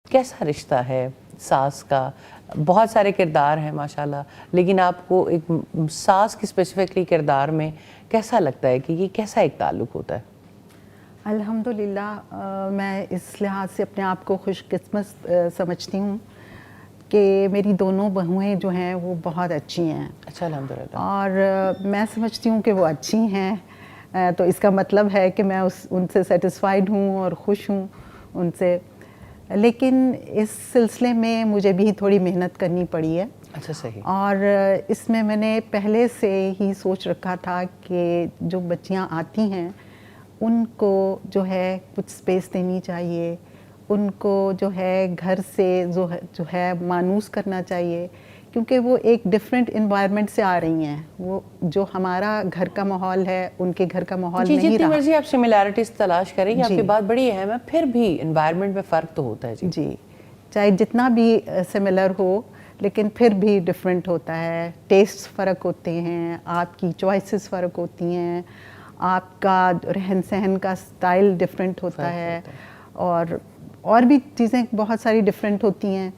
کیسا رشتہ ہے ساس کا؟ بہت سارے کردار ہیں ماشاءاللہ، لیکن آپ کو ایک ساس کی اسپیسیفکلی کردار میں کیسا لگتا ہے کہ یہ کیسا ایک تعلق ہوتا ہے؟ الحمدللہ میں اس لحاظ سے اپنے آپ کو خوش قسمت سمجھتی ہوں کہ میری دونوں بہوئیں جو ہیں وہ بہت اچھی ہیں. اچھا، الحمدللہ. اور میں سمجھتی ہوں کہ وہ اچھی ہیں، تو اس کا مطلب ہے کہ میں ان سے سیٹسفائیڈ ہوں اور خوش ہوں ان سے. لیکن اس سلسلے میں مجھے بھی تھوڑی محنت کرنی پڑی ہے. اچھا، صحیح. اور اس میں نے پہلے سے ہی سوچ رکھا تھا کہ جو بچیاں آتی ہیں ان کو جو ہے کچھ سپیس دینی چاہیے، ان کو جو ہے گھر سے جو ہے مانوس کرنا چاہیے، کیونکہ وہ ایک ڈیفرنٹ انوائرمنٹ سے آ رہی ہیں. وہ جو ہمارا گھر کا ماحول ہے ان کے گھر کا ماحول نہیں رہا. جتنی مرضی آپ سملیرٹیز تلاش کریں گے، آپ جی کی بات بڑی اہم ہے، پھر بھی انوائرمنٹ میں فرق تو ہوتا ہے. جی چاہے جتنا بھی سملر ہو لیکن پھر بھی ڈفرینٹ ہوتا ہے. ٹیسٹ فرق ہوتے ہیں، آپ کی چوائسیز فرق ہوتی ہیں، آپ کا رہن سہن کا سٹائل ڈفرینٹ ہوتا ہے، اور بھی چیزیں بہت ساری ڈفرینٹ ہوتی ہیں.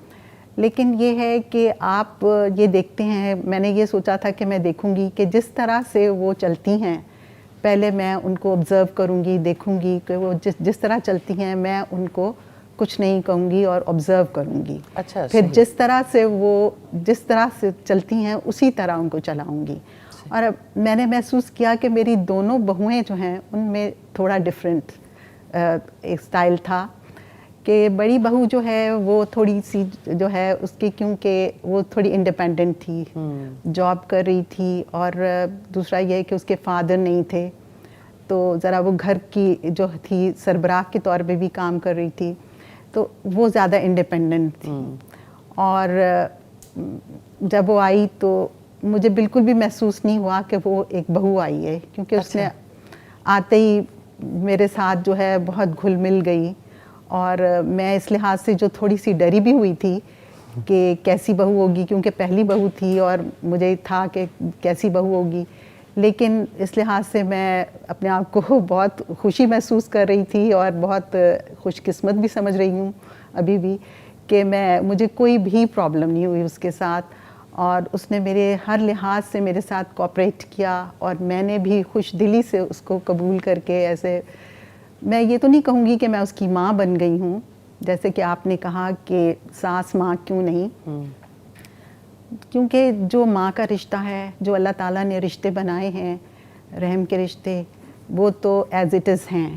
لیکن یہ ہے کہ آپ یہ دیکھتے ہیں، میں نے یہ سوچا تھا کہ میں دیکھوں گی کہ جس طرح سے وہ چلتی ہیں، پہلے میں ان کو آبزرو کروں گی، دیکھوں گی کہ وہ جس طرح چلتی ہیں میں ان کو کچھ نہیں کہوں گی اور آبزرو کروں گی. اچھا، پھر جس طرح سے چلتی ہیں اسی طرح ان کو چلاؤں گی. اور میں نے محسوس کیا کہ میری دونوں بہوئیں جو ہیں ان میں تھوڑا ڈفرینٹ ایک سٹائل تھا. کہ بڑی بہو جو ہے وہ تھوڑی سی جو ہے اس کی، کیونکہ وہ تھوڑی انڈیپینڈنٹ تھی، جاب کر رہی تھی، اور دوسرا یہ کہ اس کے فادر نہیں تھے، تو ذرا وہ گھر کی جو تھی سربراہ کے طور پہ بھی کام کر رہی تھی، تو وہ زیادہ انڈیپینڈنٹ تھی. اور جب وہ آئی تو مجھے بالکل بھی محسوس نہیں ہوا کہ وہ ایک بہو آئی ہے، کیونکہ اس نے آتے ہی میرے ساتھ جو ہے بہت گھل مل گئی. اور میں اس لحاظ سے جو تھوڑی سی ڈری بھی ہوئی تھی کہ کیسی بہو ہوگی، کیونکہ پہلی بہو تھی اور مجھے تھا کہ کیسی بہو ہوگی، لیکن اس لحاظ سے میں اپنے آپ کو بہت خوشی محسوس کر رہی تھی اور بہت خوش قسمت بھی سمجھ رہی ہوں ابھی بھی کہ مجھے کوئی بھی پرابلم نہیں ہوئی اس کے ساتھ. اور اس نے میرے ہر لحاظ سے میرے ساتھ کوآپریٹ کیا، اور میں نے بھی خوش دلی سے اس کو قبول کر کے، ایسے میں یہ تو نہیں کہوں گی کہ میں اس کی ماں بن گئی ہوں، جیسے کہ آپ نے کہا کہ ساس ماں کیوں نہیں، کیونکہ جو ماں کا رشتہ ہے، جو اللہ تعالیٰ نے رشتے بنائے ہیں رحم کے رشتے، وہ تو ایز اٹ از ہیں.